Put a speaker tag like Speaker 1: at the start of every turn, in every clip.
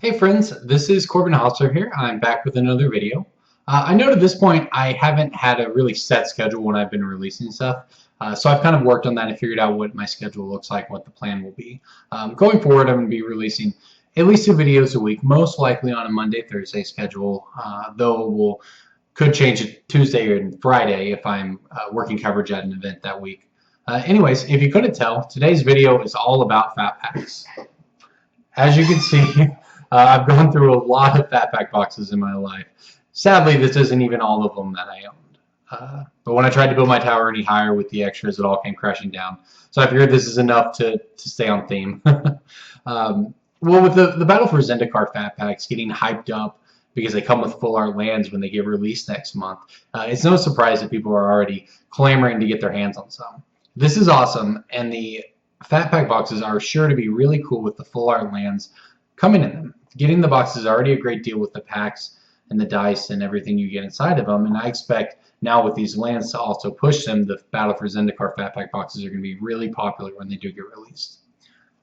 Speaker 1: Hey friends, this is Corbin Hauser here. I'm back with another video. I know at this point I haven't had a really set schedule when I've been releasing stuff, so I've kind of worked on that and figured out what my schedule looks like, what the plan will be. Going forward, I'm going to be releasing at least 2 videos a week, most likely on a Monday-Thursday schedule, though could change it Tuesday and Friday if I'm working coverage at an event that week. Anyways, if you couldn't tell, today's video is all about fat packs. As you can see, I've gone through a lot of fat pack boxes in my life. Sadly, this isn't even all of them that I owned. But when I tried to build my tower any higher with the extras, it all came crashing down. So I figured this is enough to stay on theme. Well, with the Battle for Zendikar fat packs getting hyped up because they come with full art lands when they get released next month, it's no surprise that people are already clamoring to get their hands on some. This is awesome, and the fat pack boxes are sure to be really cool with the full art lands coming in them. Getting the box is already a great deal with the packs and the dice and everything you get inside of them, and I expect now with these lands to also push them, the Battle for Zendikar fat pack boxes are going to be really popular when they do get released.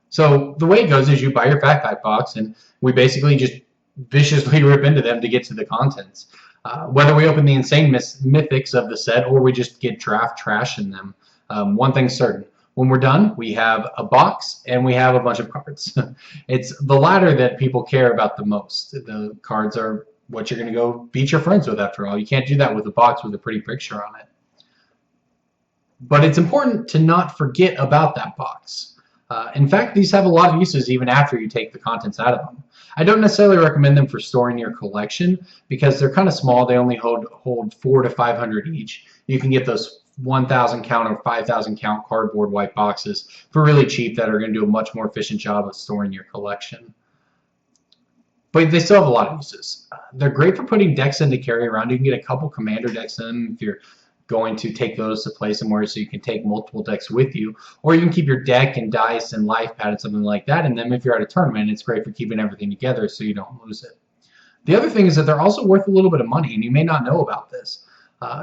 Speaker 1: So the way it goes is you buy your fat pack box, and we basically just viciously rip into them to get to the contents. Whether we open the insane mythics of the set or we just get draft trash in them, one thing's certain. When we're done, we have a box and we have a bunch of cards. It's the latter that people care about the most. The cards are what you're going to go beat your friends with after all. You can't do that with a box with a pretty picture on it. But it's important to not forget about that box. In fact, these have a lot of uses even after you take the contents out of them. I don't necessarily recommend them for storing your collection because they're kind of small. They only hold 400 to 500 each. You can get those 1,000 count or 5,000 count cardboard white boxes for really cheap that are going to do a much more efficient job of storing your collection. But they still have a lot of uses. They're great for putting decks in to carry around. You can get a couple commander decks in them if you're going to take those to play somewhere, so you can take multiple decks with you, or you can keep your deck and dice and life pad and something like that in them. If you're at a tournament, it's great for keeping everything together so you don't lose it. The other thing is that they're also worth a little bit of money, and you may not know about this.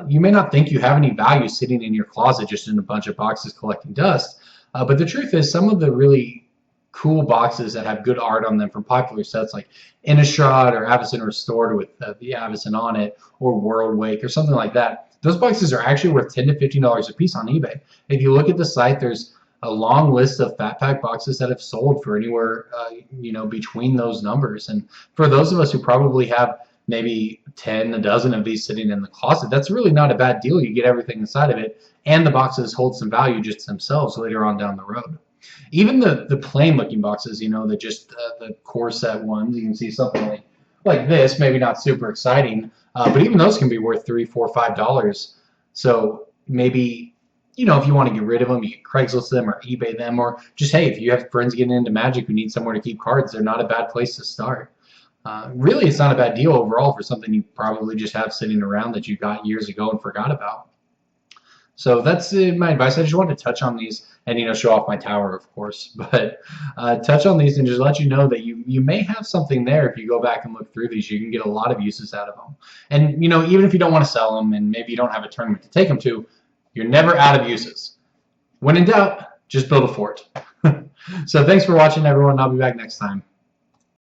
Speaker 1: You may not think you have any value sitting in your closet just in a bunch of boxes collecting dust, but the truth is some of the really cool boxes that have good art on them from popular sets like Innistrad or Avacyn Restored with the Avacyn on it, or World Wake or something like that, those boxes are actually worth $10 to $15 a piece on eBay. If you look at the site, there's a long list of fat pack boxes that have sold for anywhere between those numbers. And for those of us who probably have maybe 10, a dozen of these sitting in the closet, that's really not a bad deal. You get everything inside of it, and the boxes hold some value just themselves later on down the road. Even the plain looking boxes, that just the core set ones, you can see something like this, maybe not super exciting, but even those can be worth $3, $4, $5. So maybe, if you want to get rid of them, you can Craigslist them or eBay them, or just, hey, if you have friends getting into Magic who need somewhere to keep cards, they're not a bad place to start. Really, it's not a bad deal overall for something you probably just have sitting around that you got years ago and forgot about. So that's my advice. I just wanted to touch on these and show off my tower, of course, but touch on these and just let you know that you may have something there. If you go back and look through these, you can get a lot of uses out of them. And even if you don't want to sell them and maybe you don't have a tournament to take them to, you're never out of uses. When in doubt, just build a fort. So thanks for watching, everyone. I'll be back next time.